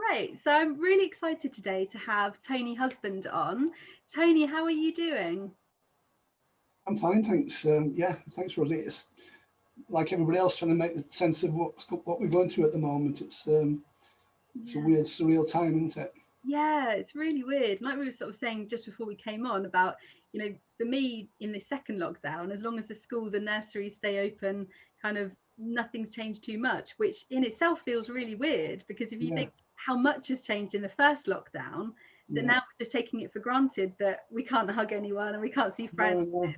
Great. So I'm really excited today to have Tony Husband on. Tony, how are you doing? I'm fine, thanks. Thanks, Rosie. It's like everybody else trying to make sense of what we're going through at the moment. It's a Yeah. weird, surreal time, isn't it? Yeah, it's really weird. Like we were sort of saying just before we came on about, for me in this second lockdown, as long as the schools and nurseries stay open, kind of nothing's changed too much, which in itself feels really weird because if you Yeah, think how much has changed in the first lockdown, that yeah. now we're just taking it for granted that we can't hug anyone and we can't see friends. No,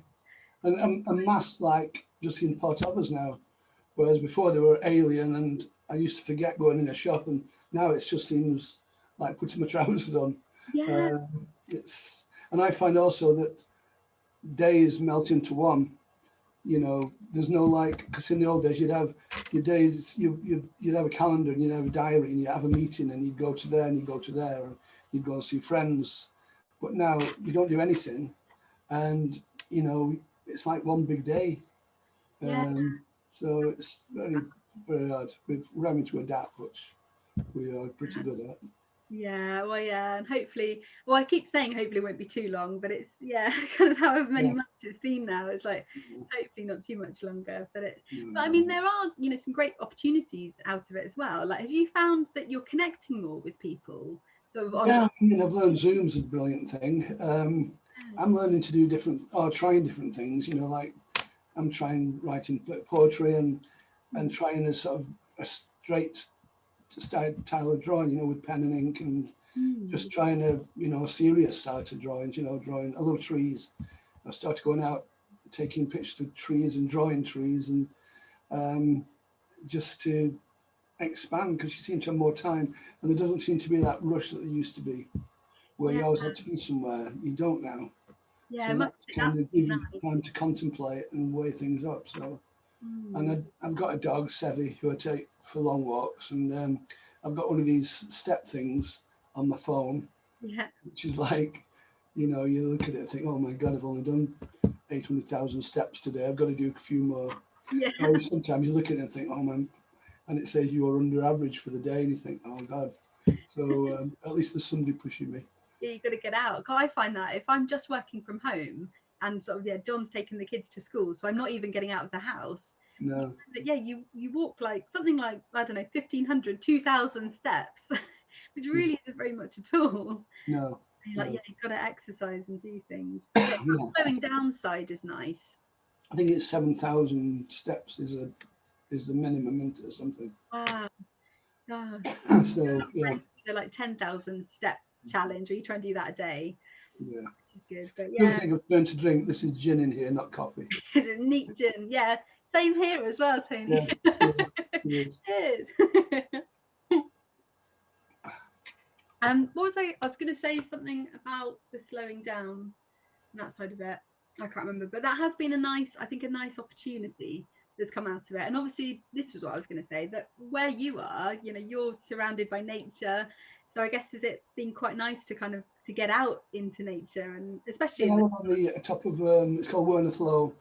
no. And masks like just in part of us now, whereas before they were alien, and I used to forget going in a shop, and now it just seems like putting my trousers on. Yeah, Uh, and I find also that days melt into one. There's no like, because in the old days you'd have your days, you'd have a calendar and you'd have a diary and you'd have a meeting and you'd go to there and you'd go to there and you'd go and see friends. But now you don't do anything, and it's like one big day. yeah. So it's very, very hard. We're having to adapt, which we are pretty good at. Yeah, well, yeah, and hopefully, well, I keep saying hopefully it won't be too long, but it's yeah, kind of however many Yeah. months it's been now. It's like hopefully not too much longer, but I No. mean, there are some great opportunities out of it as well. Like, have you found that you're connecting more with people sort of online? Yeah, I mean, I've learned Zoom's a brilliant thing. I'm learning to do different, or trying different things. Like I'm trying writing poetry and trying a sort of a straight style of drawing, with pen and ink, and just Mm. trying a serious side to drawings, drawing. I love trees. I started going out, taking pictures of trees and drawing trees, and um, just to expand because you seem to have more time, and there doesn't seem to be that rush that there used to be, where Yeah, you always had to be somewhere. You don't now. yeah, So it must that's be, kind that's of give been you nice. time to contemplate and weigh things up. So, and Mm. I've got a dog, Sevy, who I take for long walks, and I've got one of these step things on my phone, Yeah, which is like, you look at it and think, oh my God, I've only done 800,000 steps today. I've got to do a few more. yeah, Or sometimes you look at it and think, oh man, and it says you are under average for the day, and you think, oh God. So at least there's somebody pushing me. yeah. You got to get out. 'Cause I find that if I'm just working from home and sort of John's taking the kids to school, so I'm not even getting out of the house. You No, find that, yeah, you walk like something like I don't know 1,500, 2,000 steps, which really isn't very much at all. no, And you're like, no. yeah, you've got to exercise and do things. But yeah, Yeah, that slowing down side is nice. I think it's 7,000 steps is the minimum into something. Wow, gosh. So yeah, So like 10,000 step challenge, or you try and do that a day, yeah. which is good. But The other yeah, thing I've learned to drink. This is gin in here, not coffee. it's a neat gym. Yeah, same here as well, Yeah, Tony. cheers, cheers. Cheers. What was I? I was going to say something about the slowing down and that side of it. I can't remember, but that has been a nice, I think, a nice opportunity that's come out of it. And obviously, this was what I was going to say that where you are, you're surrounded by nature. So I guess has it been quite nice to kind of to get out into nature and especially Yeah, in I the live on the top of it's called Werneth Low.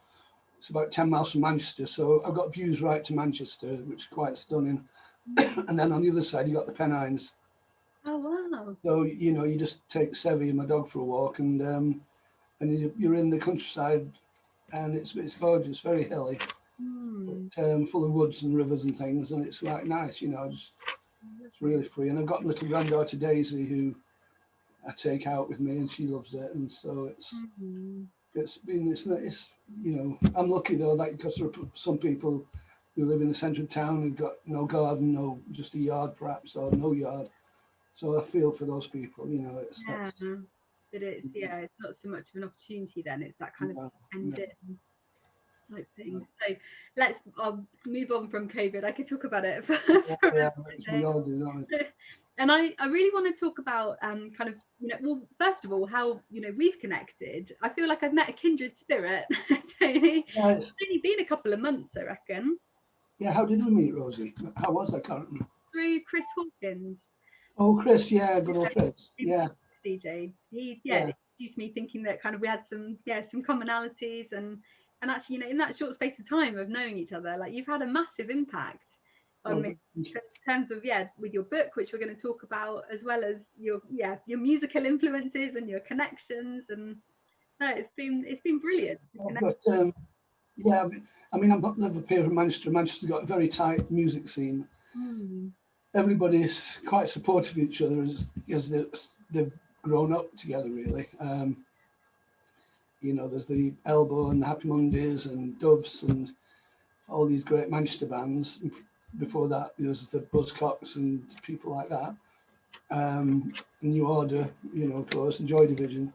It's about 10 miles from Manchester, so I've got views right to Manchester, which is quite stunning. And then on the other side, you got the Pennines. oh wow. So you just take Sevy and my dog for a walk, and you're in the countryside, and it's gorgeous, very hilly, Hmm. but full of woods and rivers and things, and it's like nice, just it's really free. And I've got a little granddaughter Daisy who I take out with me, and she loves it, and so Hmm. it's I'm lucky though, that because there are some people who live in the centre of town who've got no garden, no just a yard perhaps, or no yard. So I feel for those people, it's Yeah. that's But it's it's not so much of an opportunity then, it's that kind of no, no, dependent type thing. no. So let's move on from COVID. I could talk about it Yeah, for yeah, a we day. all do, don't we? And I really want to talk about kind of well, first of all how we've connected. I feel like I've met a kindred spirit. Tony. Yeah, It's only been a couple of months, I reckon, yeah. How did we meet, Rosie? How was that currently? through Chris Hawkins. Oh, Chris, yeah, good old Chris. He was Yeah, DJ. He yeah, introduced me thinking that kind of we had some commonalities and actually in that short space of time of knowing each other, like you've had a massive impact In terms of with your book, which we're going to talk about, as well as your musical influences and your connections, and no, it's been brilliant. But yeah, I mean, I'm not never here from Manchester. Manchester's got a very tight music scene. Everybody is quite supportive of each other as they've grown up together, really. You know, there's the Elbow and the Happy Mondays and Doves and all these great Manchester bands. Before that, there was the Buzzcocks and people like that. New Order, you know, of course, and Joy Division.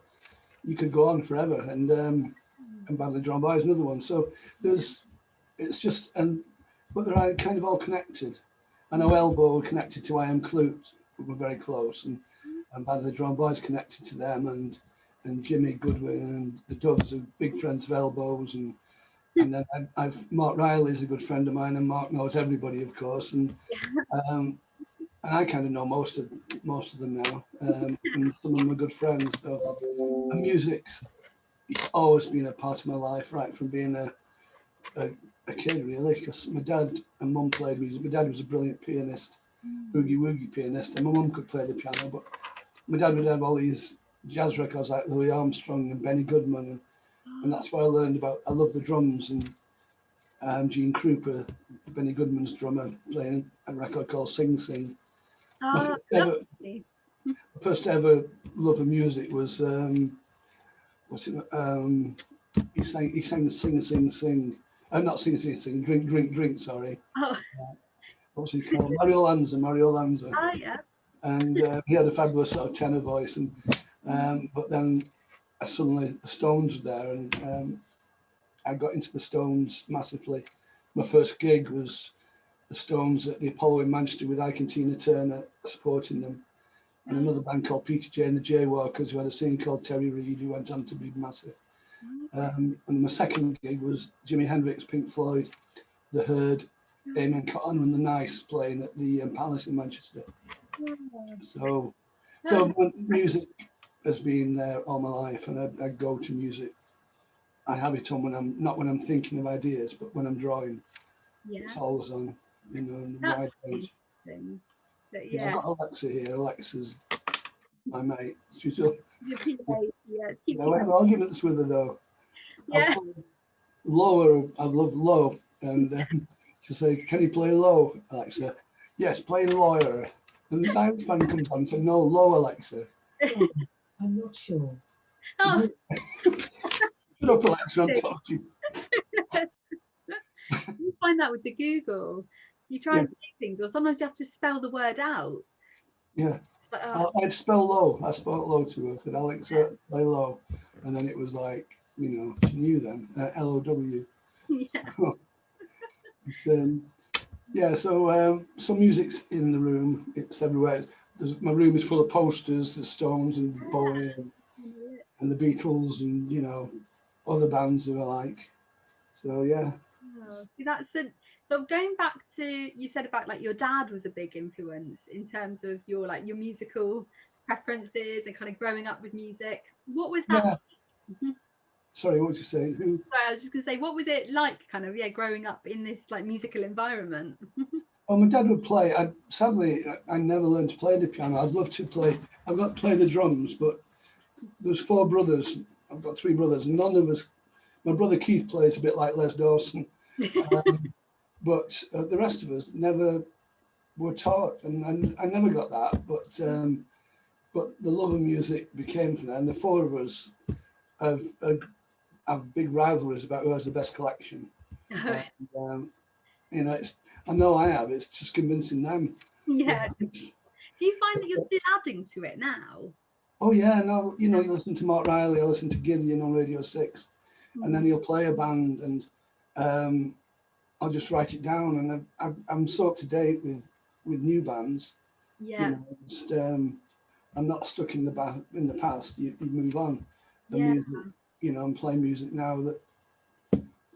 You could go on forever, and Band of Drum Boys, another one. So it's just, but they're kind of all connected. I know Elbow were connected to I Am Clute, we were very close, and Band of the Drum Boys connected to them, and Jimmy Goodwin and the Doves are big friends of Elbows, and then Mark Riley is a good friend of mine, and Mark knows everybody, of course, and I kind of know most of them now, and some of them are good friends. So, and music's always been a part of my life, right from being a kid, really, because my dad and mum played music. My dad was a brilliant pianist, boogie woogie pianist, and my mum could play the piano, but my dad would have all these jazz records like Louis Armstrong and Benny Goodman, and that's where I learned about. I love the drums, and Gene Krupa, Benny Goodman's drummer, playing a record called Sing Sing. My first ever love of music was he sang Sing Sing Sing. Not Sing Sing Sing, Drink Drink Drink. Sorry. What's he called? Mario Lanza. Oh yeah. And he had a fabulous sort of tenor voice, and but then suddenly the Stones were there, and I got into the Stones massively. My first gig was the Stones at the Apollo in Manchester with Ike and Tina Turner supporting them, and another band called Peter J and the Jaywalkers, who had a singer called Terry Reid, who went on to be massive. And my second gig was Jimi Hendrix, Pink Floyd, The Herd, Amen Cotton and the Nice playing at the Palace in Manchester. So music has been there all my life, and I go to music. I have it on when I'm thinking of ideas, but when I'm drawing, it's always on, you know, in the wide range. Yeah, I've got Alexa here. Alexa's my mate. She's just arguments with her though. Yeah. Lower, I love low, and she'll say, "Can you play low, Alexa?" Yes, play lower. And the science band comes on and says, "No, low, Alexa." I'm not sure. Oh. Shut up, Alexa, I'm talking. You find that with the Google. You try and say things, or sometimes you have to spell the word out. Yeah. I'd spell low. I spelled low to her. I said, "Alexa, play low." And then it was like, you know, she knew then. LOW. Yeah. So music's in the room. It's everywhere. My room is full of posters, the Stones and Bowie and the Beatles and, you know, other bands who I like. So yeah. See, that's it. So going back to, you said about like your dad was a big influence in terms of your musical preferences and kind of growing up with music. What was that? Yeah. Sorry, what did you say? Sorry, I was just gonna say, what was it like kind of growing up in this like musical environment? Well, my dad would play. Sadly, I never learned to play the piano. I'd love to play. I've got to play the drums, but there's 4 brothers. I've got 3 brothers, and none of us. My brother Keith plays a bit like Les Dawson, but the rest of us never were taught, and I never got that. But the love of music became from there, and the 4 of us have big rivalries about who has the best collection. You know, I know I have. It's just convincing them. Yeah. Do you find that you're still adding to it now? Oh yeah, no. You know, you listen to Mark Riley, I listen to Gideon on Radio 6, and then he'll play a band, and I'll just write it down, and I'm so up to date with new bands. Yeah. You know, just, I'm not stuck in the past. You move on. The music, you know, I'm playing music now that,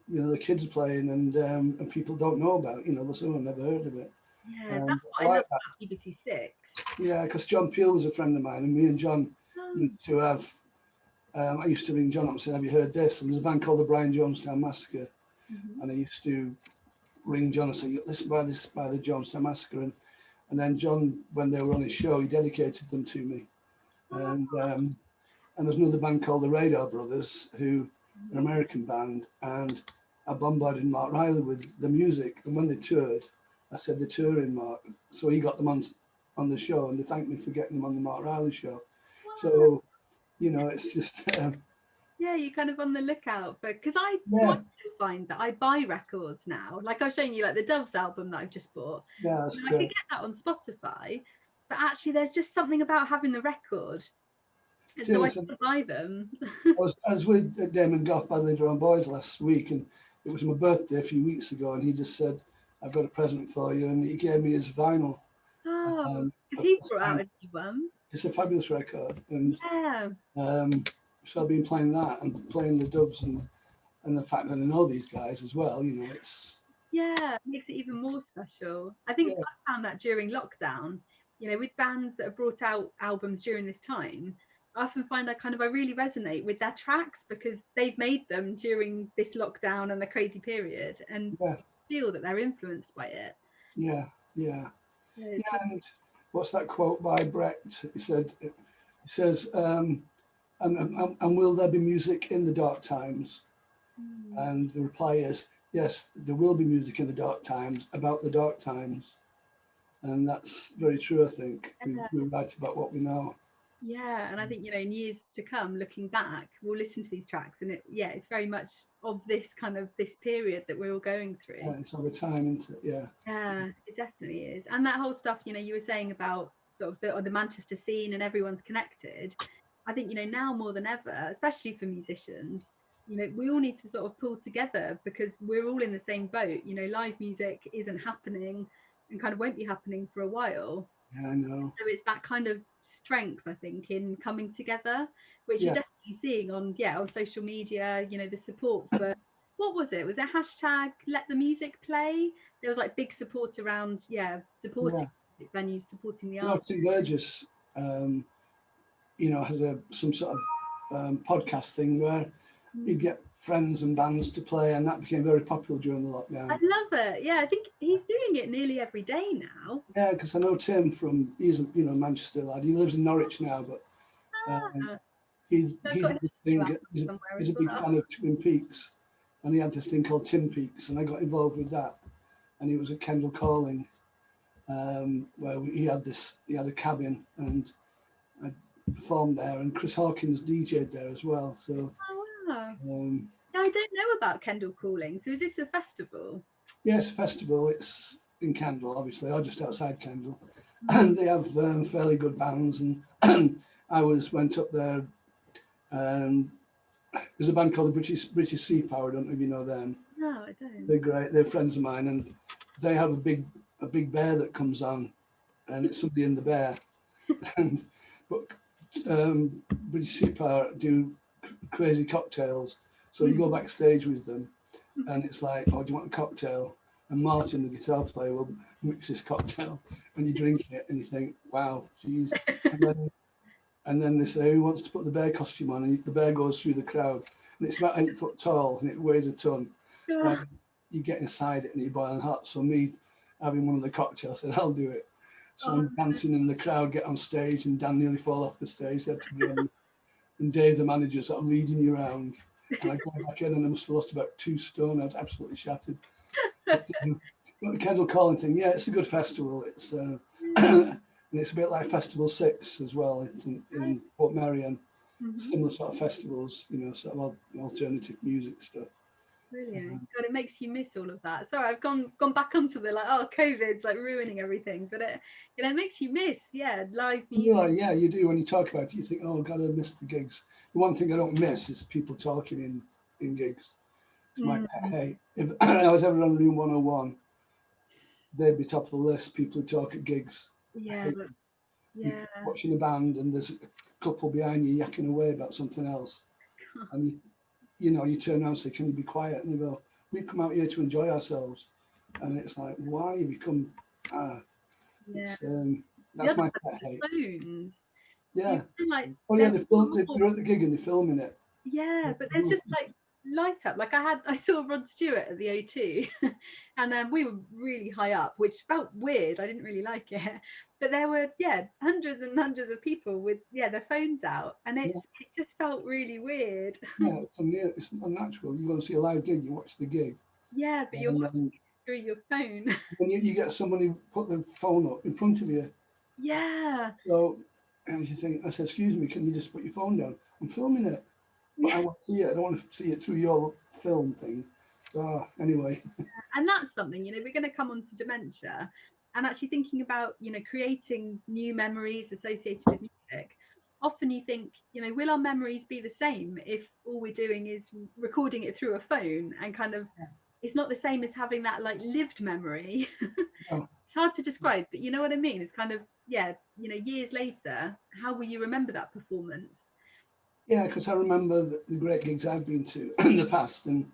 you know, the kids are playing, and people don't know about. You know, some have never heard of it. Yeah, that's what I love about BBC 6. Yeah, because John Peel's a friend of mine, and me and John used to have. I used to ring John up and say, "Have you heard this?" And there's a band called the Brian Jonestown Massacre, and I used to ring John and say, listen by the Johnstown Massacre. And then John, when they were on his show, he dedicated them to me. And there's another band called the Radar Brothers, who are an American band, and I bombarded Mark Riley with the music. And when they toured, I said, they're touring, Mark. So he got them on the show, and they thanked me for getting them on the Mark Riley show. Wow. So, it's just... yeah, you're kind of on the lookout for, because I find that I buy records now. Like I was showing you, like the Doves album that I've just bought. Yeah, that's I could get that on Spotify, but actually there's just something about having the record. And so I can buy them. I was with Damon Goff by the Drum Boys last week, and it was my birthday a few weeks ago, and he just said, I've got a present for you, and he gave me his vinyl. Oh, because he's brought out a new one. It's a fabulous record, and yeah. So I've been playing that and playing the Doves, and the fact that I know these guys as well, it's... Yeah, it makes it even more special. I think I found that during lockdown, with bands that have brought out albums during this time, I often find I really resonate with their tracks because they've made them during this lockdown and the crazy period, and feel that they're influenced by it. Yeah. And what's that quote by Brecht? He says, and will there be music in the dark times? And the reply is, yes, there will be music in the dark times, about the dark times. And that's very true, I think. We write about what we know. Yeah, and I think, in years to come, looking back, we'll listen to these tracks, and it's very much of this this period that we're all going through. Yeah, it's over time, isn't it? Yeah. Yeah, it definitely is. And that whole stuff, you were saying about sort of the Manchester scene and everyone's connected. I think, now more than ever, especially for musicians, we all need to sort of pull together because we're all in the same boat. Live music isn't happening and won't be happening for a while. Yeah, I know. So it's that kind of strength, I think, in coming together, which you're definitely seeing on social media, the support for... What was it? Was it hashtag let the music play? There was big support around, supporting venues, supporting the arts. Tim Burgess, has some sort of podcast thing where he'd get friends and bands to play, and that became very popular during the lockdown. I love it. Yeah, I think he's doing it nearly every day now. Yeah, because I know Tim he's a Manchester lad. He lives in Norwich now, but he did this thing. He's a big fan of Twin Peaks, and he had this thing called Tim Peaks, and I got involved with that. And he was at Kendal Calling, where he had a cabin, and I performed there, and Chris Hawkins DJ'd there as well. So. Oh wow. I don't know about Kendal Calling. So is this a festival? Yeah, it's a festival. It's in Kendal, obviously, or just outside Kendal. And they have fairly good bands. And I went up there. There's a band called the British Sea Power. I don't know if you know them. No, I don't. They're great. They're friends of mine, and they have a big bear that comes on, and it's somebody in the bear. But British Sea Power do crazy cocktails. So you go backstage with them, and it's like, oh, do you want a cocktail? And Martin, the guitar player, will mix this cocktail, and you drink it, and you think, wow, geez. And then they say, who wants to put the bear costume on? And the bear goes through the crowd, and it's about 8 foot tall, and it weighs a ton. And you get inside it, and you're boiling hot. So me, having one of the cocktails, I said, I'll do it. So I'm dancing in the crowd, get on stage, and Dan nearly fall off the stage. They had to be on. And Dave, the manager, sort of leading you around. And I go back in, and I must have lost about 2 stone. I was absolutely shattered. But the Kendal Calling thing, yeah, it's a good festival. It's and it's a bit like Festival 6 as well. It's in Port Merion. Similar sort of festivals, sort of alternative music stuff. Brilliant. God, it makes you miss all of that. Sorry, I've gone back onto the COVID's ruining everything, but it makes you miss, live music. Yeah, you do. When you talk about it, you think, oh God, I missed the gigs. The one thing I don't miss is people talking in gigs. It's my pet hate. If I was ever on Room 101, they'd be top of the list. People who talk at gigs. Yeah. You're watching a band and there's a couple behind you yakking away about something else, and you turn around and say, can you be quiet? And they go, we come out here to enjoy ourselves. And it's like, why? You become that's my pet hate. Phones. Yeah. They're at the gig and they're filming it. Yeah, but there's just light up. Like I saw Rod Stewart at the O2 and we were really high up, which felt weird. I didn't really like it. But there were hundreds and hundreds of people with their phones out, and it just felt really weird. Yeah, it's unnatural. You go to see a live gig, you watch the gig. Yeah, but you're And watching then through your phone. when you get somebody put their phone up in front of you. Yeah. So, and you think, I said, excuse me, can you just put your phone down? I'm filming it, but I want to see it. I don't want to see it through your film thing. So, anyway. And that's something, we're going to come on to dementia and actually thinking about, creating new memories associated with music. Often you think, will our memories be the same if all we're doing is recording it through a phone and kind of, it's not the same as having that like lived memory. Oh, It's hard to describe, but you know what I mean? It's kind of, years later, how will you remember that performance? yeah, because I remember the great gigs I've been to in the past, and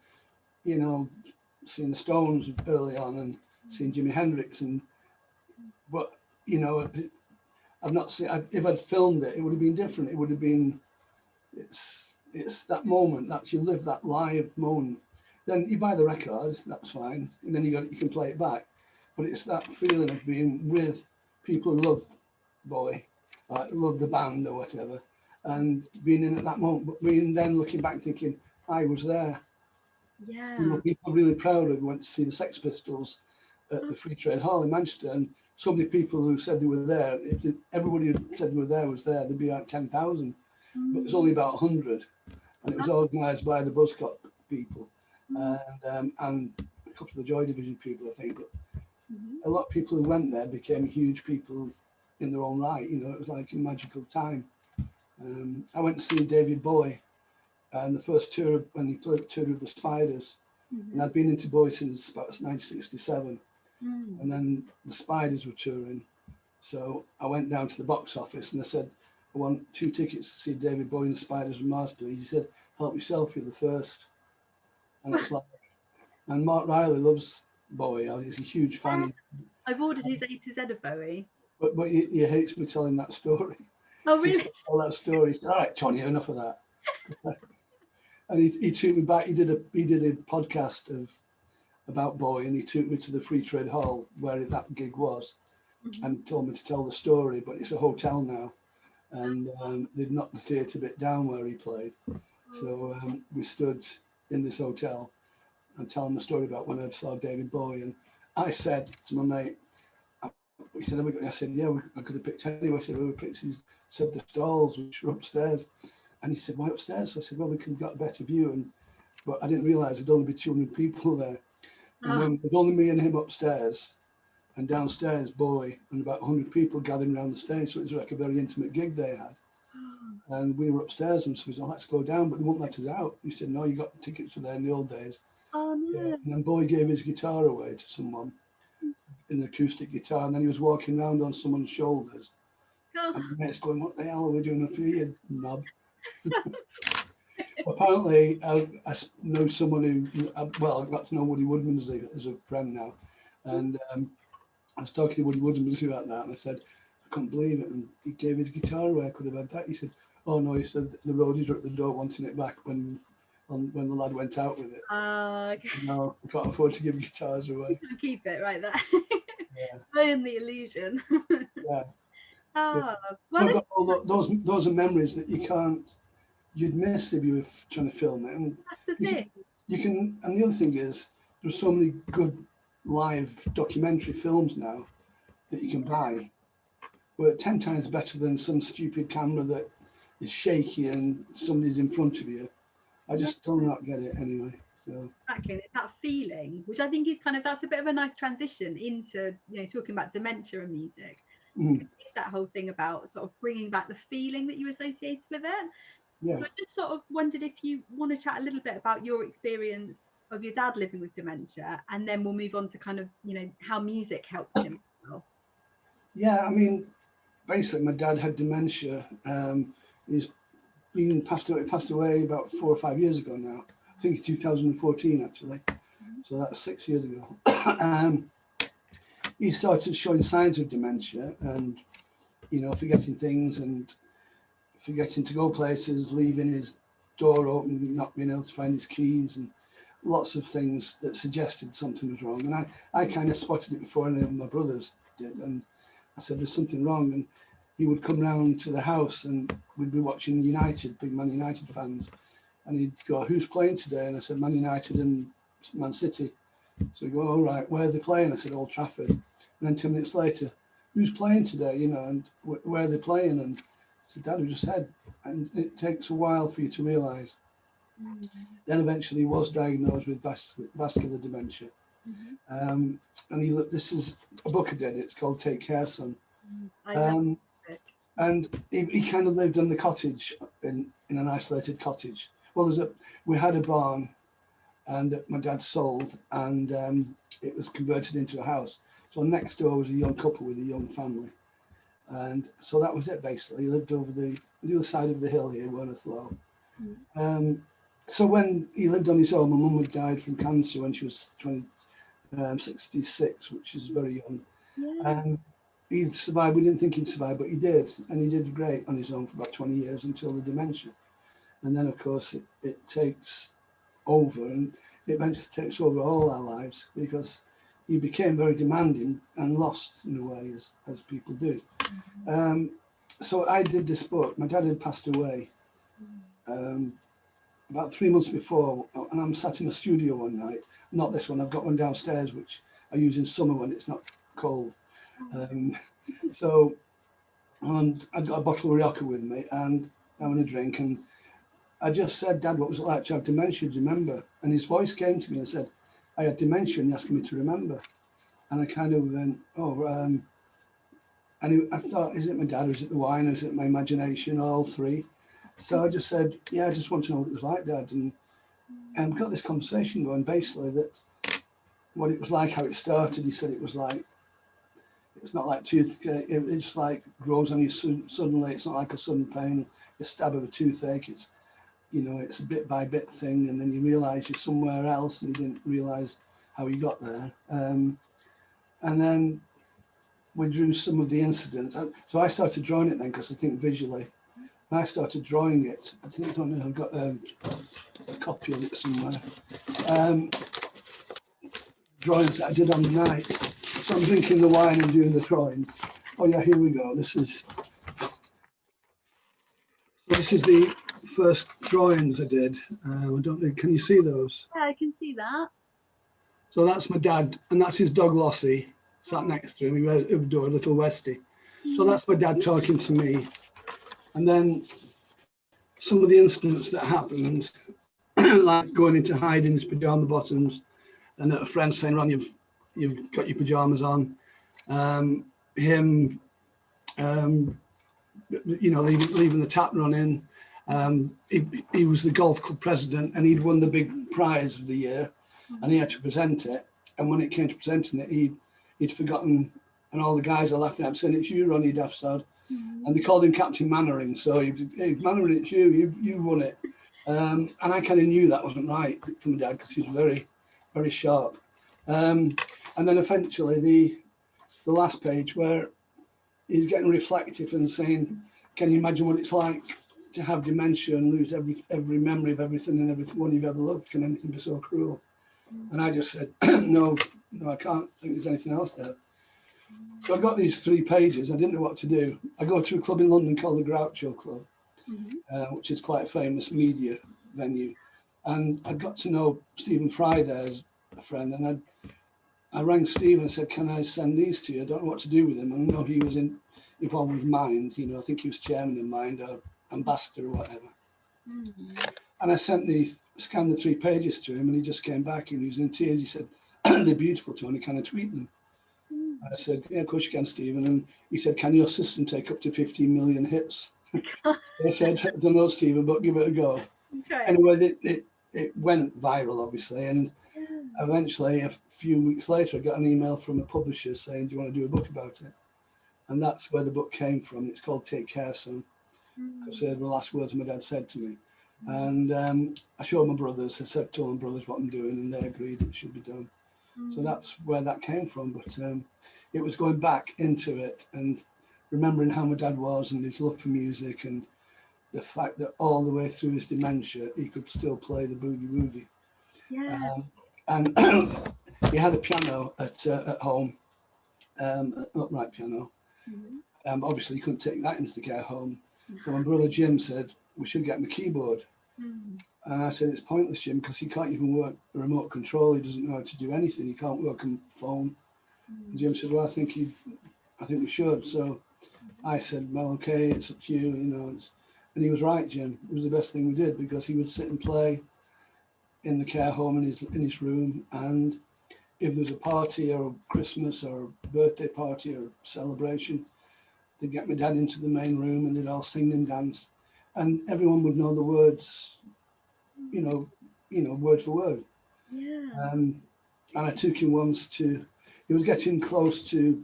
seeing the Stones early on, and seeing Jimi Hendrix, but I've not seen. If I'd filmed it, it would have been different. It would have been. It's that moment that you live that live moment. Then you buy the record, that's fine, and then you can play it back. But it's that feeling of being with people who love Bowie, love the band or whatever, and being in at that moment. But being then looking back, thinking I was there. Yeah. People are really proud of went to see the Sex Pistols at the Free Trade Hall in Manchester, and so many people who said they were there. If everybody who said they were there was there, there'd be like 10,000, but it was only about 100, and it was organised by the Buzzcock people and a couple of the Joy Division people, I think. But a lot of people who went there became huge people in their own right. It was like a magical time. I went to see David Bowie, and the first tour when he played the tour with the Spiders, and I'd been into Bowie since about 1967, and then the Spiders were touring. So I went down to the box office and I said, I want 2 tickets to see David Bowie and the Spiders and Mars, please. He said, help yourself, you're the first. And it's like, and Mark Riley loves Bowie. He's a huge fan. I've ordered his A to Z of Bowie. But he hates me telling that story. Oh, really? All that story. He said, all right, Tony, enough of that. And he took me back. He did a podcast about Bowie, and he took me to the Free Trade Hall where that gig was, and told me to tell the story. But it's a hotel now, and they'd knocked the theatre bit down where he played. So we stood in this hotel and telling the story about when I saw David Bowie, and I said to my mate, he said, I said, yeah, I could have picked anyway. I said, we picked. He said the stalls, which were upstairs. And he said, why upstairs? So I said, well, we could have got a better view. But I didn't realise there'd only be 200 people there. And when it was only me and him upstairs, and downstairs, Bowie, and about 100 people gathering around the stage. So it was like a very intimate gig they had. And we were upstairs, and so we said, let's go down. But they wouldn't let us out. He said, no, you got tickets for there in the old days. Oh, no. Yeah. And then Bowie gave his guitar away to someone, an acoustic guitar, and then he was walking around on someone's shoulders. Oh. And the mate's going, what the hell are we doing up here, you knob? Apparently, I know someone who, I got to know Woody Woodman as a friend now. And I was talking to Woody Woodman about that, and I said, I couldn't believe it. And he gave his guitar away. I could have had that. He said, oh no, he said the Rosies were at the door wanting it back when the lad went out with it. Okay. No, I can't afford to give guitars away. Keep it right there. Yeah. Burn the illusion. Yeah. Oh, well, But those are memories that you'd miss if you were trying to film it. And that's the thing. you can, and the other thing is, there's so many good live documentary films now that you can buy. But 10 times better than some stupid camera that is shaky and somebody's in front of you. I just do not get it anyway. So. Exactly, it's that feeling, which I think is that's a bit of a nice transition into talking about dementia and music. It's that whole thing about sort of bringing back the feeling that you associate with it. Yeah. So I just sort of wondered if you want to chat a little bit about your experience of your dad living with dementia, and then we'll move on to kind of how music helped him. Yeah, I mean, basically, my dad had dementia. He's passed away about 4 or 5 years ago now. I think 2014 actually. So that's 6 years ago. He started showing signs of dementia, and forgetting things and forgetting to go places, leaving his door open, not being able to find his keys, and lots of things that suggested something was wrong. And I kind of spotted it before any of my brothers did, and I said, there's something wrong. And he would come round to the house and we'd be watching United, big Man United fans. And he'd go, who's playing today? And I said, Man United and Man City. So he'd go, all right, where are they playing? I said, Old Trafford. And then 2 minutes later, who's playing today? You know, and where are they playing? And I said, Dad, we just said. And it takes a while for you to realise. Then eventually he was diagnosed with vascular dementia. And he looked, this is a book I did, it's called Take Care, Son. And he kind of lived in the cottage, in an isolated cottage. Well, we had a barn and my dad sold, and it was converted into a house. So next door was a young couple with a young family. And so that was it basically. He lived over the other side of the hill here, Worneth Low. So when he lived on his own, my mum had died from cancer when she was 66, which is very young. And he'd survived. We didn't think he'd survive, but he did. And he did great on his own for about 20 years until the dementia. And then, of course, it takes over, and it eventually takes over all our lives, because he became very demanding and lost in a way, as people do. So I did this book. My dad had passed away about 3 months before, and I'm sat in a studio one night. Not this one, I've got one downstairs, which I use in summer when it's not cold. And I got a bottle of Rioja with me and having a drink, and I just said, Dad, what was it like to have dementia? Do you remember? And his voice came to me and said, I had dementia, and he asked me to remember. And I kind of went, I thought, is it my dad, or is it the wine, or is it my imagination, or all three? So I just said, yeah, I just want to know what it was like, Dad. And we got this conversation going, basically, that what it was like, how it started. He said it was like, it's not like toothache, it's like grows on you suddenly. It's not like a sudden pain, a stab of a toothache. It's, you know, it's a bit by bit thing, and then you realise you're somewhere else, and you didn't realise how you got there. And then we drew some of the incidents. So I started drawing it then, because I think visually. I started drawing it. I think, I don't know, I've got a copy of it somewhere. Drawings that I did on the night. So I'm drinking the wine and doing the drawing. Oh yeah, here we go. This is the first drawings I did. I don't know, can you see those? Yeah, I can see that. So that's my dad, and that's his dog Rosie, sat next to him. He would do a little Westie. So that's my dad talking to me. And then some of the incidents that happened, like going into hiding his pajama bottoms, and a friend saying, Ron, you've got your pajamas on. Him, you know, leaving the tap running. He was the golf club president, and he'd won the big prize of the year, and he had to present it. And when it came to presenting it, he'd forgotten, and all the guys are laughing at him, saying, it's you, Ronnie Daffsod. And they called him Captain Mannering. So hey, Mannering, it's you won it. And I kind of knew that wasn't right from my dad, because he was very, very sharp. And then eventually the last page, where he's getting reflective and saying, can you imagine what it's like to have dementia and lose every memory of everything and everyone you've ever loved? Can anything be so cruel? And I just said, no, I can't think there's anything else there. So I got these 3 pages. I didn't know what to do. I go to a club in London called the Groucho Club, which is quite a famous media venue. And I got to know Stephen Fry there as a friend. And I rang Stephen and said, can I send these to you? I don't know what to do with them. I know he was involved with Mind. You know, I think he was chairman in Mind or ambassador or whatever. And I scanned the 3 pages to him, and he just came back and he was in tears. He said, they're beautiful, Tony, can I tweet them? I said, yeah, of course you can, Stephen. And he said, can your system take up to 15 million hits? I said, I don't know, Stephen, but give it a go. Okay. Anyway, it went viral, obviously. And eventually, a few weeks later, I got an email from a publisher saying, do you want to do a book about it? And that's where the book came from. It's called Take Care, Son, because they're the last words my dad said to me. And I showed my brothers. I told my brothers what I'm doing, and they agreed it should be done. So that's where that came from. But it was going back into it and remembering how my dad was and his love for music, and the fact that all the way through his dementia, he could still play the boogie woogie. Yeah. And he had a piano at home, an upright piano. Mhm. Obviously, he couldn't take that into the care home. So my No. brother Jim said, we should get him a keyboard. Mm. And I said, it's pointless, Jim, because he can't even work a remote control. He doesn't know how to do anything. He can't work on phone. And Mm. Jim said, well, I think we should. So I said, well, okay, it's up to you, and he was right, Jim. It was the best thing we did, because he would sit and play in the care home in his room. And if there's a party or a Christmas or a birthday party or celebration, they'd get my dad into the main room and they'd all sing and dance. And everyone would know the words, you know, word for word. Yeah. And I took him once he was getting close to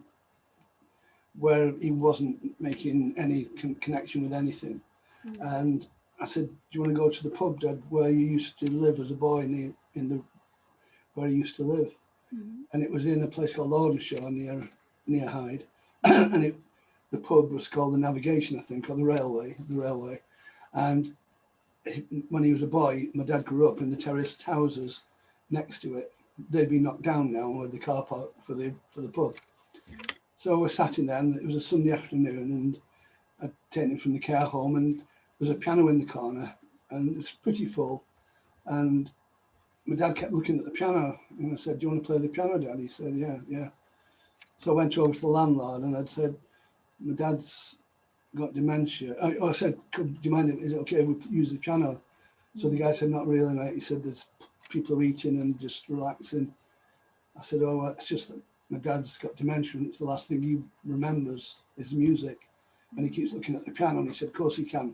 where he wasn't making any connection with anything. Mm. And I said, do you want to go to the pub, Dad, where you used to live as a boy, where he used to live? Mhm. And it was in a place called Lordenshaw near Hyde. And the pub was called the Navigation, I think, or the Railway. And when he was a boy, my dad grew up in the terraced houses next to it. They'd been knocked down now with the car park for the pub. So we're sat in there, and it was a Sunday afternoon, and I'd taken him from the care home, and there was a piano in the corner, and it's pretty full. And my dad kept looking at the piano, and I said, do you want to play the piano, Dad? He said, yeah. So I went over to the landlord, and I'd said, my dad's got dementia. I said, do you mind, is it okay if we use the piano? So the guy said, not really, mate. He said, there's people are eating and just relaxing. I said, oh, well, it's just that my dad's got dementia, and it's the last thing he remembers is music. And he keeps looking at the piano, and he said, of course he can.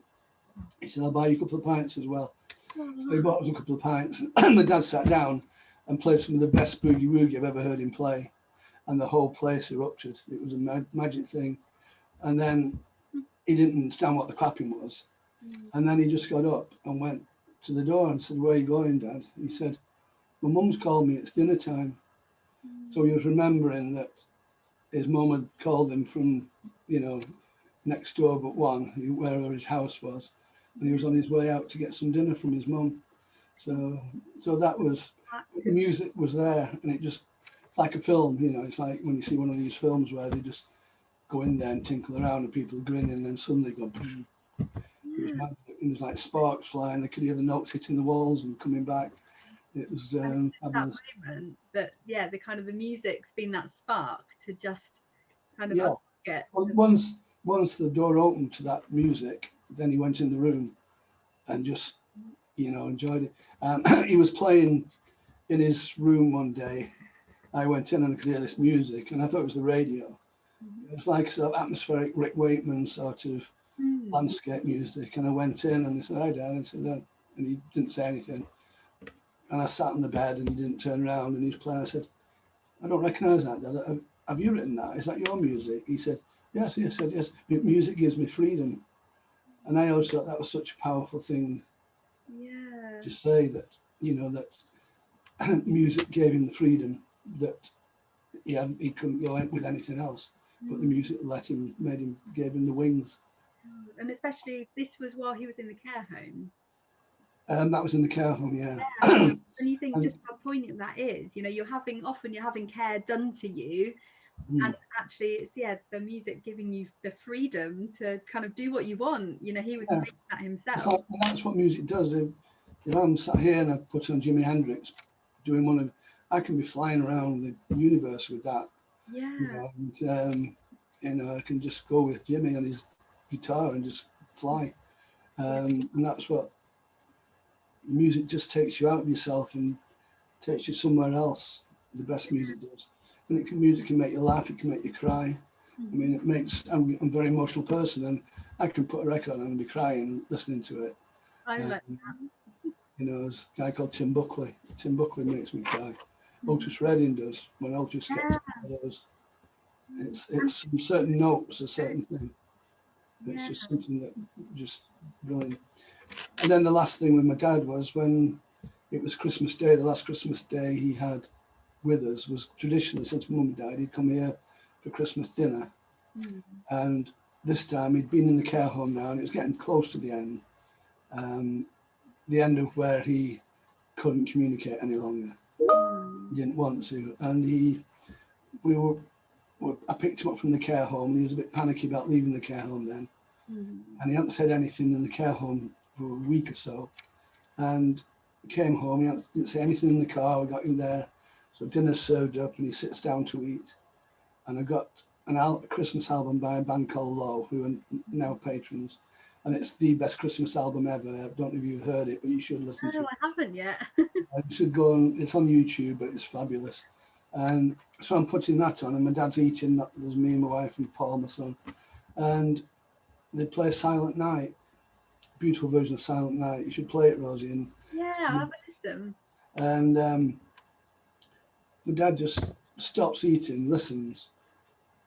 He said, I'll buy you a couple of pints as well. So he bought us a couple of pints, and my dad sat down and played some of the best boogie woogie I've ever heard him play. And the whole place erupted. It was a magic thing. And then he didn't understand what the clapping was. And then he just got up and went to the door and said, where are you going, Dad? He said, my mum's called me, it's dinner time. So he was remembering that his mum had called him from, next door but one, wherever his house was. And he was on his way out to get some dinner from his mum. So that was, the music was there, and it just, like a film, it's like when you see one of these films where they just go in there and tinkle around and people grinning, and then suddenly go, it was like sparks flying. I could hear the notes hitting the walls and coming back. It was That fabulous. moment that, yeah, the kind of the music's been that spark to just kind of Yeah. get. Well, once the door opened to that music, then he went in the room and just, enjoyed it. He was playing in his room one day. I went in and I could hear this music, and I thought it was the radio. It was like sort of atmospheric Rick Wakeman sort of landscape music. And I went in and he said, hi, Dad. And I said, and he didn't say anything. And I sat on the bed and he didn't turn around, and he was playing. I said, I don't recognise that, Dad. Have you written that? Is that your music? He said, yes. He said, yes. Music gives me freedom. And I always thought that was such a powerful thing to say, that, that music gave him the freedom that he couldn't go with anything else. But the music gave him the wings. And especially this was while he was in the care home. That was in the care home, yeah. And you think just how poignant that is. You're having care done to you, and actually it's the music giving you the freedom to kind of do what you want. He was making that himself. And that's what music does. If I'm sat here and I put on Jimi Hendrix doing I can be flying around the universe with that. Yeah. And I can just go with Jimmy and his guitar and just fly. And that's what music just takes you out of yourself and takes you somewhere else. The best music does. And music can make you laugh, it can make you cry. I mean, I'm a very emotional person, and I can put a record on and be crying listening to it. I like that. There's a guy called Tim Buckley. Tim Buckley makes me cry. Otis Redding does. When Otis gets those, it's certain notes, a certain thing. It's just something that just brilliant. And then the last thing with my dad was when it was Christmas Day. The last Christmas Day he had with us was traditionally, since Mum died, he'd come here for Christmas dinner. And this time he'd been in the care home now, and it was getting close to the end of where he couldn't communicate any longer. He didn't want to, and I picked him up from the care home, and he was a bit panicky about leaving the care home then, and he hadn't said anything in the care home for a week or so, and he came home, he didn't say anything in the car. We got him there, so dinner's served up, and he sits down to eat, and I got a Christmas album by a band called Low, who are now patrons, and it's the best Christmas album ever. I don't know if you've heard it, but you should listen to it. No, I haven't yet. You should go on, it's on YouTube, but it's fabulous. And so I'm putting that on, and my dad's eating. There's me and my wife and Paul, my son, and they play Silent Night, beautiful version of Silent Night. You should play it, Rosie. And Yeah, I haven't listened. And my dad just stops eating, listens,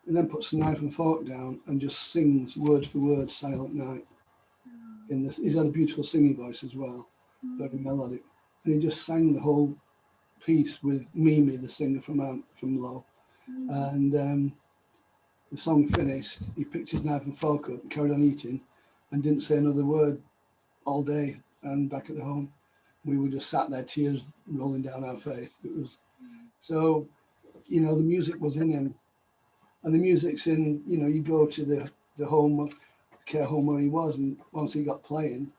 and then puts the knife and fork down and just sings word for word Silent Night. He's had a beautiful singing voice as well, very melodic. And he just sang the whole piece with Mimi, the singer from Low. And the song finished, he picked his knife and fork up and carried on eating and didn't say another word all day. And back at the home, we were just sat there, tears rolling down our face. It was so, the music was in him, and the music's in. You go to the home, care home where he was, and once he got playing,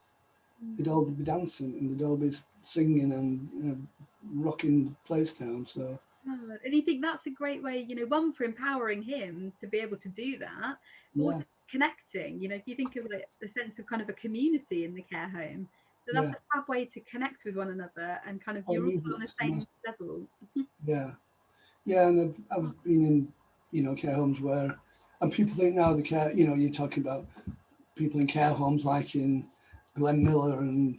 they'd all be dancing and they'd all be singing and rocking the place down. So. And you think that's a great way, one, for empowering him to be able to do that, but also connecting. If you think of like the sense of kind of a community in the care home, so that's a fab way to connect with one another and kind of you're all on the same level. And I've been in care homes where, and people think now the care, you're talking about people in care homes like in Glenn Miller and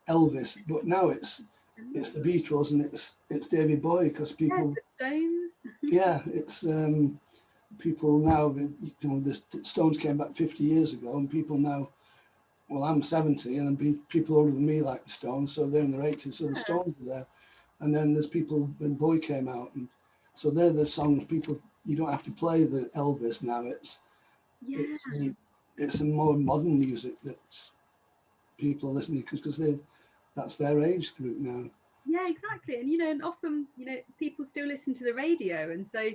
Elvis, but now it's the Beatles and it's David Bowie, because people Stones. It's people now, the Stones came back 50 years ago, and people now, well, I'm 70, and people older than me like the Stones, so they're in their 80s, so the Stones are there. And then there's people, when Bowie came out, and so they're the songs people, you don't have to play the Elvis now. It's a more modern music that people are listening to, because that's their age group now. Yeah, exactly. And often people still listen to the radio, and so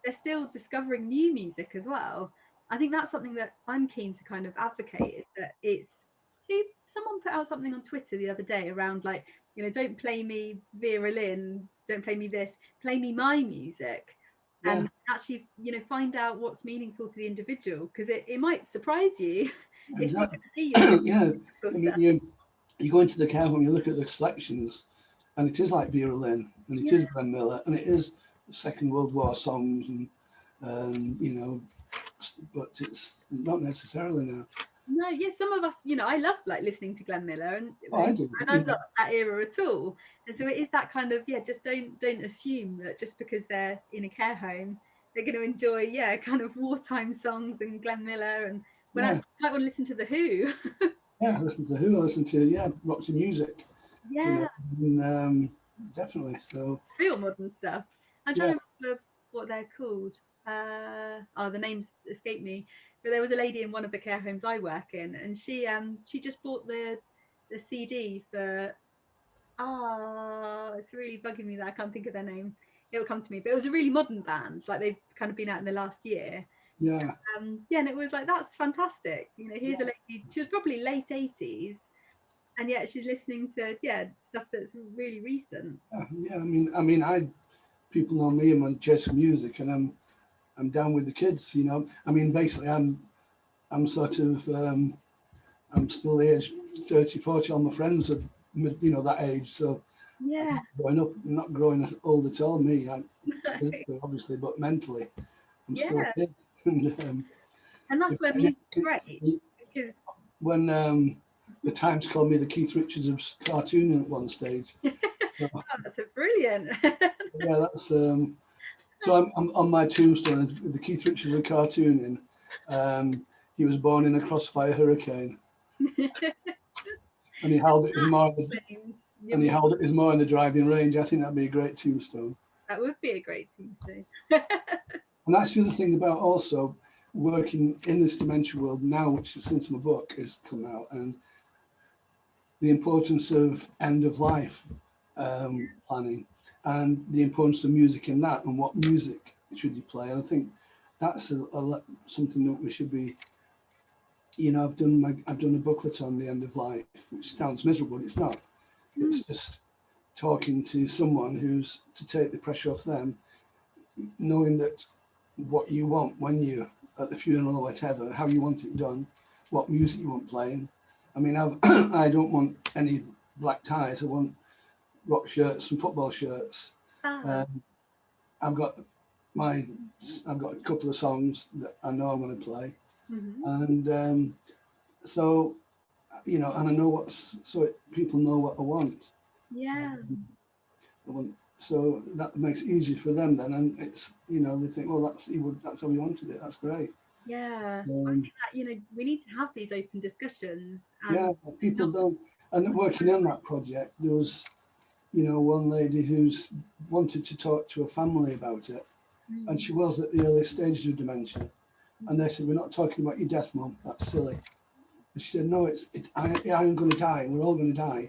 they're still discovering new music as well. I think that's something that I'm keen to kind of advocate, is that someone put out something on Twitter the other day around like, don't play me Vera Lynn, don't play me this, play me my music. And actually, find out what's meaningful to the individual, because it might surprise you. Exactly. You go into the care home, you look at the selections, and it is like Vera Lynn, and it is Glenn Miller, and it is Second World War songs, and but it's not necessarily now. No, some of us, I love like listening to Glenn Miller, and I do. And I'm not that era at all. And so it is that kind of just don't assume that just because they're in a care home, they're going to enjoy kind of wartime songs and Glenn Miller, and when I might want to listen to the Who. Listen to the Who, listen to Roxy Music. Definitely. So real modern stuff. I'm trying to remember what they're called. The names escape me. But there was a lady in one of the care homes I work in, and she just bought the CD for it's really bugging me that I can't think of their name. It'll come to me. But it was a really modern band, like they've kind of been out in the last year. And it was like, that's fantastic. Here's a lady, she was probably late 80s, and yet she's listening to stuff that's really recent. People know me, I'm on jazz music, and I'm down with the kids. Basically I'm sort of I'm still age 30, 40. All my friends are that age, so growing up, I'm not growing old at all. Me, obviously, but mentally, I'm still a kid. And that's where music's great, because when the Times called me the Keith Richards of cartooning at one stage. That's a brilliant. That's so I'm on my tombstone, the Keith Richards of cartooning. He was born in a crossfire hurricane, and he held it his more in the driving range. I think that'd be a great tombstone. That would be a great tombstone. And that's the other thing about also working in this dementia world now, which since my book has come out, and the importance of end of life planning, and the importance of music in that, and what music should you play. And I think that's something that we should be. You know, I've done a booklet on the end of life, which sounds miserable, but it's not. It's just talking to someone who's to take the pressure off them, knowing that what you want when you're at the funeral or whatever, how you want it done, what music you want playing. I mean, I don't want any black ties. I want rock shirts and football shirts. I've got a couple of songs that I know I'm going to play, and so you know, and I know people know what I want. Yeah. So that makes it easy for them then, and it's, you know, they think, well, that's how he wanted it. That's great. Yeah. I think that, you know, we need to have these open discussions. Yeah, people don't. And working on that project, there was, you know, one lady who's wanted to talk to her family about it, and she was at the early stages of dementia, and they said, we're not talking about your death, Mum. That's silly. And she said, no, I'm going to die. We're all going to die.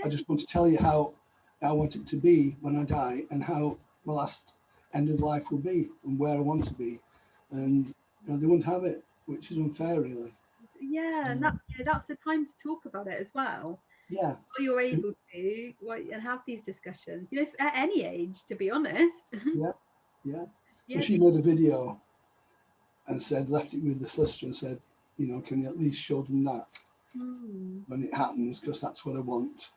I just want to tell you how I want it to be when I die, and how my last end of life will be, and where I want to be. And you know, they wouldn't have it, which is unfair, really. Yeah, and that's the time to talk about it as well. Yeah. So you're able to and have these discussions, you know, at any age, to be honest. Yeah. So she made a video and left it with the solicitor and said, you know, can you at least show them that when it happens, because that's what I want.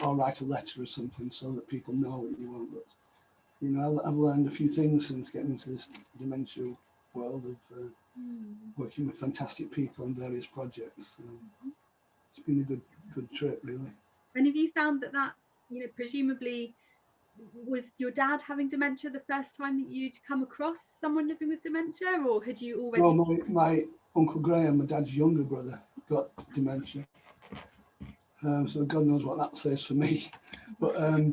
Or write a letter or something so that people know what you want. But, you know, I've learned a few things since getting into this dementia world of working with fantastic people on various projects. It's been a good trip, really. And have you found that that's, you know, presumably, was your dad having dementia the first time that you'd come across someone living with dementia, or had you already? No, my Uncle Graham, my dad's younger brother, got dementia. So God knows what that says for me. But I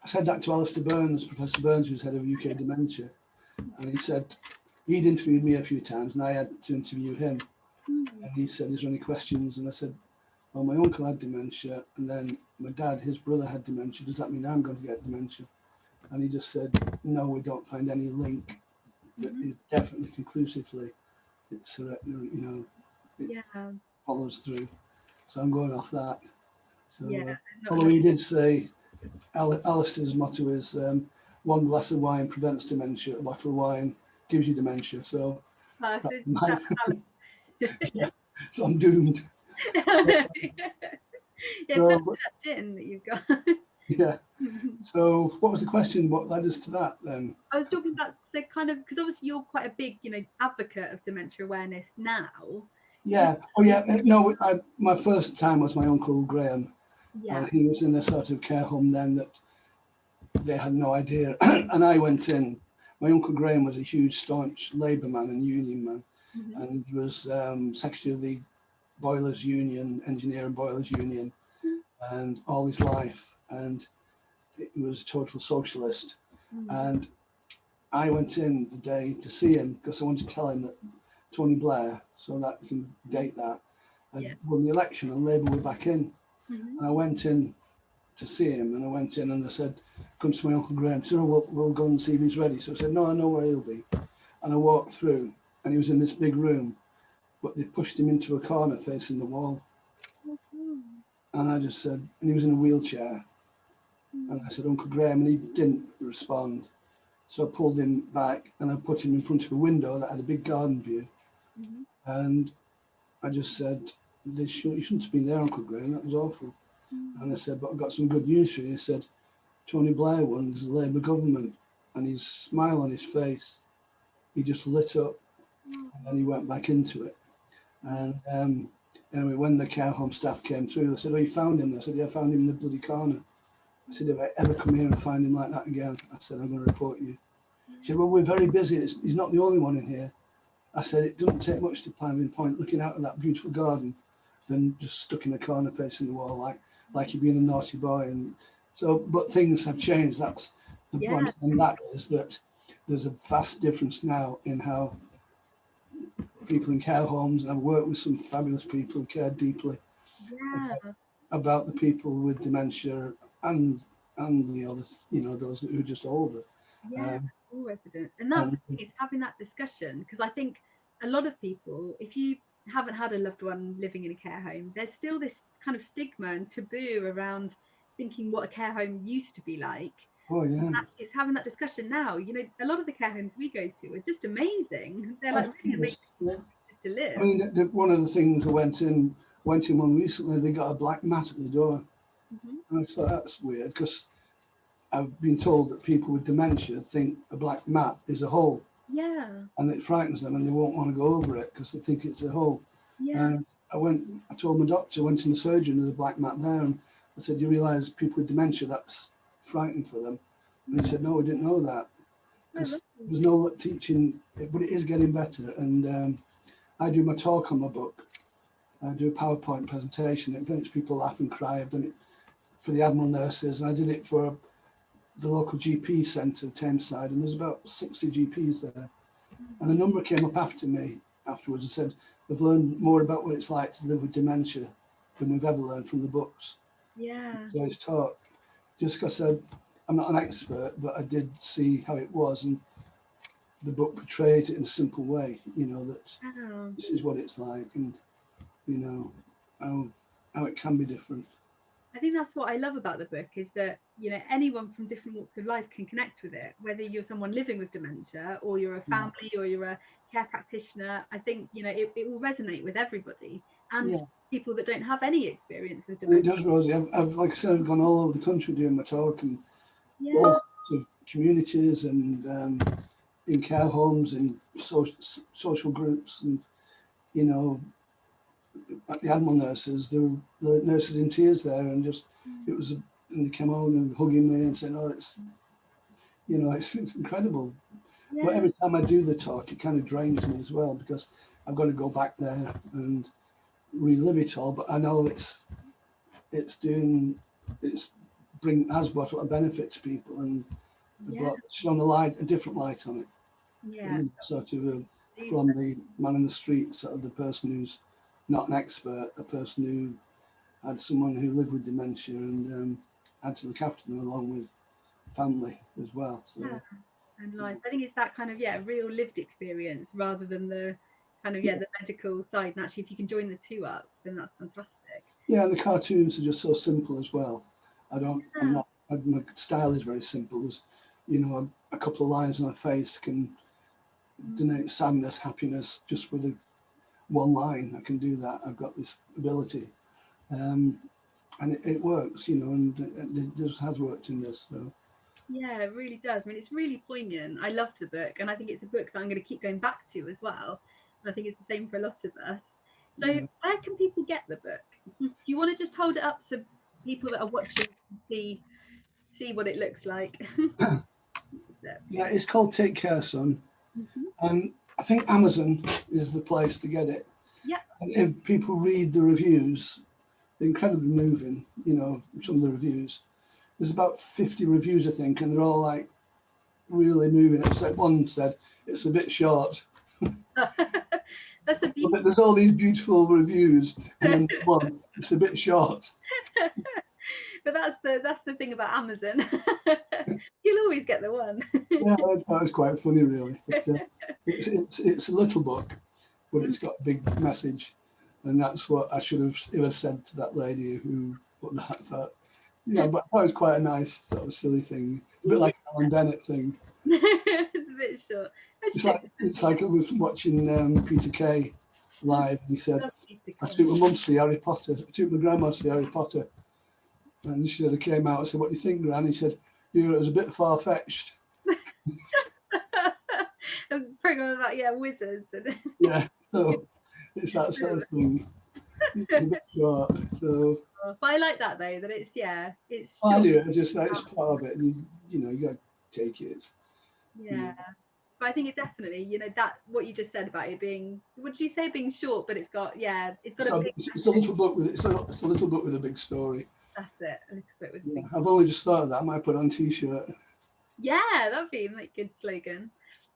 said that to Alistair Burns, Professor Burns, who's head of UK Dementia, and he said he'd interviewed me a few times, and I had to interview him. And he said, "Is there any questions?" And I said, "Well, my uncle had dementia, and then my dad, his brother, had dementia. Does that mean I'm going to get dementia?" And he just said, "No, we don't find any link that is definitely conclusively. It's you know, it follows through." So I'm going off that. So, although he did say, Alistair's motto is one glass of wine prevents dementia, a bottle of wine gives you dementia. So, yeah, so I'm doomed. That's in that you've got. Yeah. So what was the question? What led us to that then? I was talking about, so kind of, because obviously you're quite a big, you know, advocate of dementia awareness now. Yeah. Oh yeah. No, my first time was my Uncle Graham. Yeah. He was in a sort of care home then that they had no idea. And I went in. My Uncle Graham was a huge, staunch Labour man and union man, and was secretary of the Boilers Union, Engineer and Boilers Union, and all his life. And he was a total socialist. And I went in the day to see him because I wanted to tell him that Tony Blair, so that you can date that, had won the election and Labour were back in. And I went in to see him, and I went in and I said, "Come to my Uncle Graham." He said, "Oh, we'll go and see if he's ready." So I said, "No, I know where he'll be." And I walked through, and he was in this big room, but they pushed him into a corner facing the wall. And I just said, and he was in a wheelchair. And I said, "Uncle Graham," and he didn't respond. So I pulled him back and I put him in front of a window that had a big garden view. And I just said, "You shouldn't have been there, Uncle Graham, that was awful." And I said, "But I've got some good news for you." He said, "Tony Blair won, there's a Labour government." And his smile on his face, he just lit up, and then he went back into it. And anyway, when the care home staff came through, they said, "Oh, you found him?" I said, "Yeah, I found him in the bloody corner." I said, "If I ever come here and find him like that again," I said, "I'm going to report you." She said, "Well, we're very busy. He's not the only one in here." I said, "It doesn't take much to find him point looking out at that beautiful garden than just stuck in a corner facing the wall like you're being a naughty boy." And so, but things have changed. That's the point. And that is that there's a vast difference now in how people in care homes, and I've worked with some fabulous people who care deeply Yeah. about the people with dementia and the others, those who are just older. Yeah, all residents. And that's the thing, is having that discussion, because I think a lot of people, if you haven't had a loved one living in a care home, there's still this kind of stigma and taboo around thinking what a care home used to be like. Oh yeah, It's having that discussion now. A lot of the care homes we go to are just amazing. They're like really amazing places to live. I mean, one of the things I went in one recently, they got a black mat at the door. And I thought that's weird, because I've been told that people with dementia think a black mat is a hole. Yeah. And it frightens them, and they won't want to go over it because they think it's a hole. Yeah. I told my doctor, I went in the surgeon, there's a black mat there, and I said, you realise people with dementia, that's frightening for them? And he said, no, we didn't know that. Because there's no teaching, but it is getting better. And I do my talk on my book. I do a PowerPoint presentation. It makes people laugh and cry. I've done it for the Admiral nurses, and I did it for the local GP centre, Tameside, and there's about 60 GPs there. And a number came up after me afterwards and said, they've learned more about what it's like to live with dementia than we've ever learned from the books. Yeah. So it's taught, just because I'm not an expert, but I did see how it was, and the book portrays it in a simple way, that this is what it's like, and how it can be different. I think that's what I love about the book, is that anyone from different walks of life can connect with it, whether you're someone living with dementia or you're a family or you're a care practitioner. I think it will resonate with everybody, and people that don't have any experience with dementia. It does, Rosie. I've like I said, I've gone all over the country doing my talk, and all sorts of communities, and in care homes, in social groups, and like the Admiral nurses, the nurses in tears there, and and they came on and hugging me and saying, "Oh, it's incredible." Yeah. But every time I do the talk, it kind of drains me as well, because I've got to go back there and relive it all. But I know has brought a lot of benefit to people, and shone a different light on it. Yeah. Sort of from the man in the street, sort of the person who's not an expert, a person who had someone who lived with dementia and had to look after them along with family as well. So. Yeah. And life. I think it's that kind of real lived experience rather than the kind of the medical side. And actually, if you can join the two up, then that's fantastic. Yeah, and the cartoons are just so simple as well. My style is very simple. There's, a couple of lines on a face can denote sadness, happiness, just with one line. I can do that. I've got this ability, and it works, and it just has worked in this. So. Yeah, it really does. I mean, it's really poignant. I loved the book, and I think it's a book that I'm going to keep going back to as well. And I think it's the same for a lot of us. So, where can people get the book? Do you want to just hold it up so people that are watching can see what it looks like? Yeah, it's called Take Care, Son. And I think Amazon is the place to get it. Yeah. And if people read the reviews, they're incredibly moving, some of the reviews. There's about 50 reviews, I think, and they're all like really moving. Except one said it's a bit short. That's a beautiful. There's all these beautiful reviews, and then one, it's a bit short. But that's the thing about Amazon. You'll always get the one. Yeah, that was quite funny, really. But, it's a little book, but it's got a big message, and that's what I should have said to that lady who put that. But but that was quite a nice sort of silly thing, a bit like an Alan Bennett thing. It's a bit short. It's like I was watching Peter Kay live, and he said, "I took my mum to see Harry Potter. I took my grandma to see Harry Potter." And she said, I came out, I said, "What do you think, Gran?" He said, "It was a bit far-fetched." A program about wizards. Yeah, so it's that sort of thing. It's a bit short, so. But I like that though, that it's it's. I do. I just like it's part of it, and you got to take it. Yeah. But I think it definitely, that what you just said about it being, would you say being short, but it's got it's a little book with it's a little book with a big story. That's it, a little bit with a big. I've only just thought of that. I might put on a t-shirt. Yeah, that'd be a good slogan.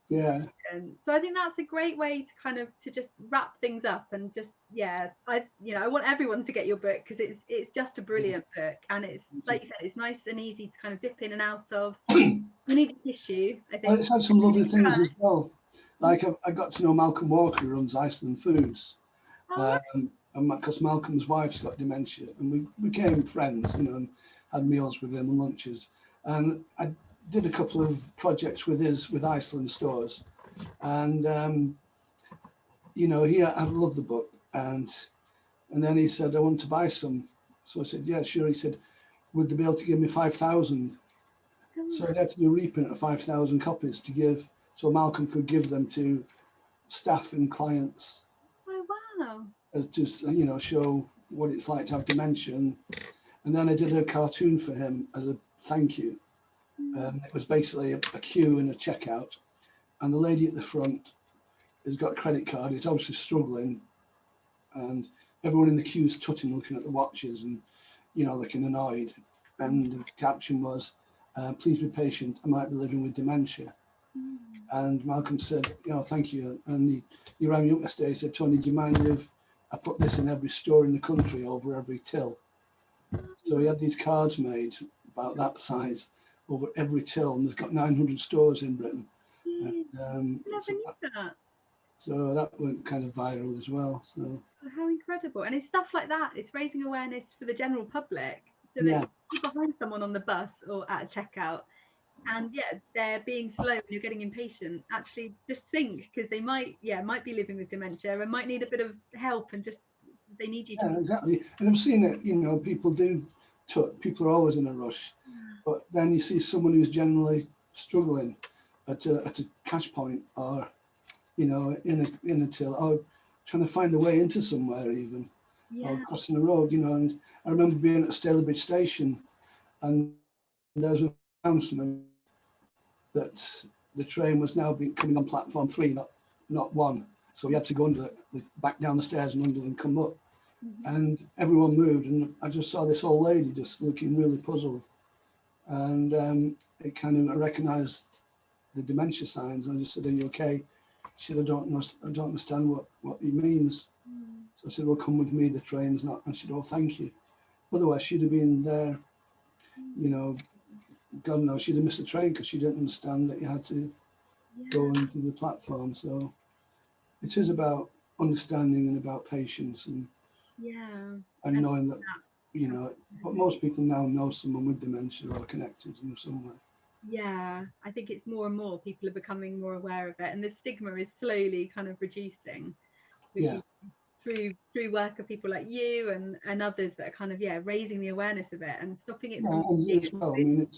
Yeah. And so I think that's a great way to kind of to just wrap things up and just I want everyone to get your book because it's just a brilliant book, and it's like you said, it's nice and easy to kind of dip in and out of. You need a tissue, I Well, think. it's had some lovely things as well. Like I got to know Malcolm Walker, who runs Iceland Foods, Oh, and because Malcolm's wife's got dementia, and we became friends, you know, and had meals with him and lunches. And I did a couple of projects with Iceland stores, and you know, I loved the book, and then he said, I want to buy some. So I said, yeah, sure. He said, would they be able to give me 5,000? So I had to do a reprint of 5,000 copies to give, so Malcolm could give them to staff and clients, oh wow. as to, you know, show what it's like to have dementia. And then I did a cartoon for him as a thank you. It was basically a queue and a checkout, and the lady at the front has got a credit card. It's obviously struggling, and everyone in the queue is tutting, looking at the watches, and you know, looking annoyed. And the caption was, "Please be patient. I might be living with dementia." And Malcolm said, you know, thank you. And he rang me up yesterday. He said, Tony, do you mind if I put this in every store in the country over every till? So he had these cards made about that size over every till, and there's got 900 stores in Britain. And, Never knew that. so that went kind of viral as well. So How incredible. And it's stuff like that. It's raising awareness for the general public so that yeah, you're behind someone on the bus or at a checkout and they're being slow and you're getting impatient. Actually just think, because they might be living with dementia and might need a bit of help, and just they need you to yeah, exactly. And I've seen it, you know, people are always in a rush, but then you see someone who's generally struggling at a cash point, or you know, in a till, or trying to find a way into somewhere even, or crossing the road, you know. And I remember being at Stalybridge Station, and there was an announcement that the train was now coming on platform 3, not 1. So we had to go back down the stairs and under and come up. And everyone moved, and I just saw this old lady just looking really puzzled. And it kind of, I recognised the dementia signs, and I just said, "Are you okay?" She said, I don't understand what he means. So I said, well, come with me, the train's not. And she said, oh, thank you. Otherwise, she'd have been there, you know, God knows, she'd have missed the train because she didn't understand that you had to go into the platform. So it is about understanding and about patience and knowing that, you know, but most people now know someone with dementia or connected in some way. I think it's more and more people are becoming more aware of it, and the stigma is slowly kind of reducing, which Yeah. is through work of people like you and others that are kind of raising the awareness of it and stopping it Yeah, from and you as well. I mean,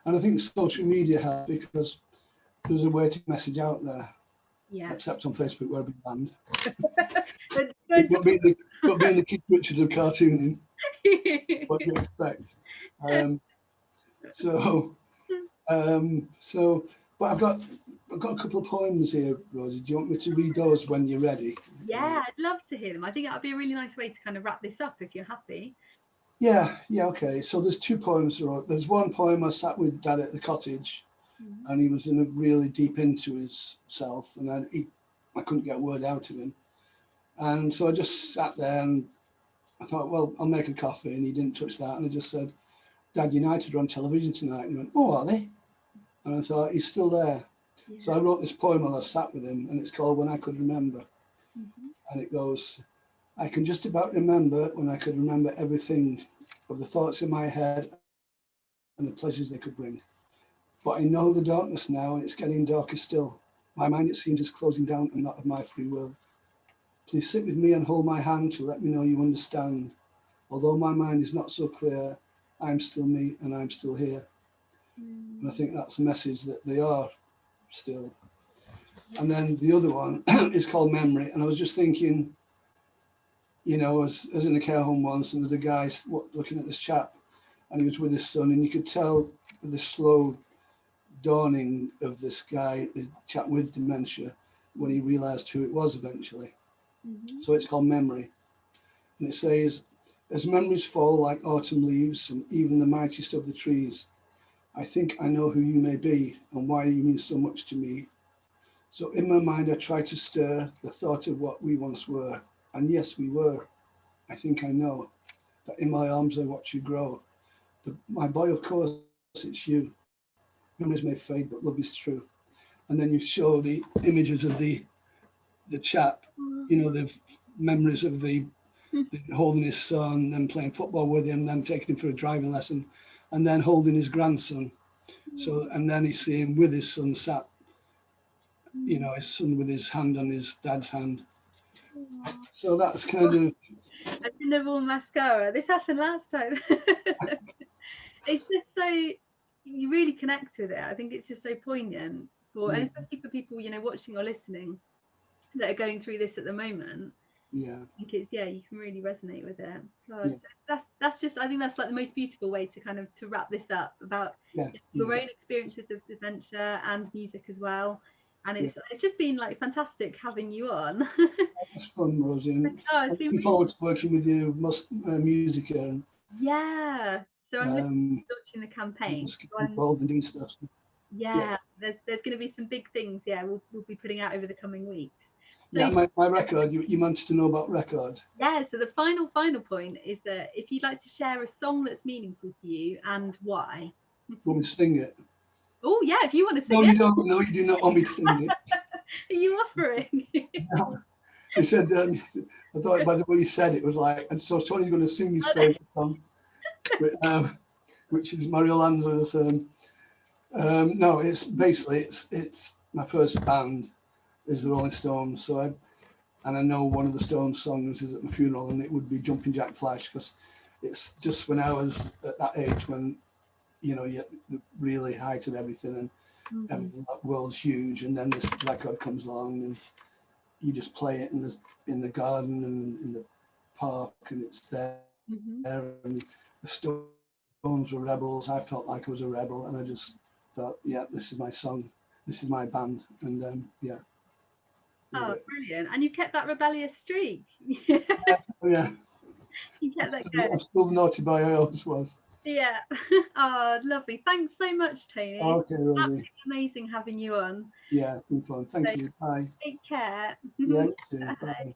and I think social media helps because there's a way to message out there, except on Facebook where we're banned. But being the Keith Richards of cartooning, what do you expect? But I've got a couple of poems here, Rosie. Do you want me to read those when you're ready? I'd love to hear them. I think that would be a really nice way to kind of wrap this up if you're happy. Yeah, okay. So there's 2 poems I wrote. There's one poem I sat with Dad at the cottage, and he was really deep into himself, and I couldn't get a word out of him. And so I just sat there and I thought, well, I'll make a coffee, and he didn't touch that. And I just said, Dad, United are on television tonight. And he went, oh, are they? And I thought, he's still there. So I wrote this poem while I sat with him, and it's called When I Could Remember. And it goes, I can just about remember when I could remember everything of the thoughts in my head and the pleasures they could bring. But I know the darkness now, and it's getting darker still. My mind, it seems, is closing down and not of my free will. Please sit with me and hold my hand to let me know you understand. Although my mind is not so clear, I'm still me and I'm still here. And I think that's a message that they are still. And then the other one is called Memory. And I was just thinking, you know, I was in a care home once, and there's a guy looking at this chap, and he was with his son, and you could tell the slow dawning of this guy, the chap with dementia, when he realised who it was eventually. So it's called Memory. And it says, as memories fall like autumn leaves from even the mightiest of the trees, I think I know who you may be and why you mean so much to me. So in my mind, I try to stir the thought of what we once were. And yes, we were. I think I know that in my arms I watch you grow. My boy, of course, it's you. Memories may fade, but love is true. And then you show the images of the chap, you know, the memories of the holding his son, then playing football with him, then taking him for a driving lesson, and then holding his grandson. So, and then you see him with his son sat, you know, his son with his hand on his dad's hand. So that's kind of, I didn't have all mascara. This happened last time. It's just so you really connect with it. I think it's just so poignant for, and yeah, especially for people, you know, watching or listening that are going through this at the moment. yeah, I think it's, yeah, you can really resonate with it. God, yeah, that's just, I think that's like the most beautiful way to kind of to wrap this up about yeah, your yeah, own experiences of dementia and music as well. And yeah. it's just been like fantastic having you on. It's fun, Rosie. And Oh, I'm it's been looking really, forward to working with you, music, and yeah. So I'm looking launching the campaign. just get So I'm, involved in doing stuff. Yeah, yeah, there's going to be some big things. Yeah, we'll be putting out over the coming weeks. yeah. So My record. You wanted to know about record. yeah, so the final point is that if you'd like to share a song that's meaningful to you and why. You want me to sing it? Oh yeah, if you want to No, sing it, you don't. No, you do not want me to sing it. are you offering? He said, I thought by the way you said it was like, and so Tony's going to sing his favourite song, which is Mario Lanza's. No, it's basically it's my first band is the Rolling Stones. So and I know one of the Stones songs is at my funeral, and it would be Jumping Jack Flash because it's just when I was at that age when you know you're at the really height of everything and everything that world's huge, and then this record comes along and you just play it in the garden and in the park, and it's there. Mm-hmm. And the Stones were rebels. I felt like I was a rebel, and I just thought, yeah, this is my song, this is my band, and yeah, love Oh, it. brilliant! And you kept that rebellious streak. Oh, yeah, You kept that going. I'm still the naughty boy I always was. Yeah. Oh, lovely. Thanks so much, Tony. It's Okay, Rosie. absolutely amazing having you on. Yeah, it's been fun. So Thank you. Bye. take care. Yeah, you too. Bye. Bye.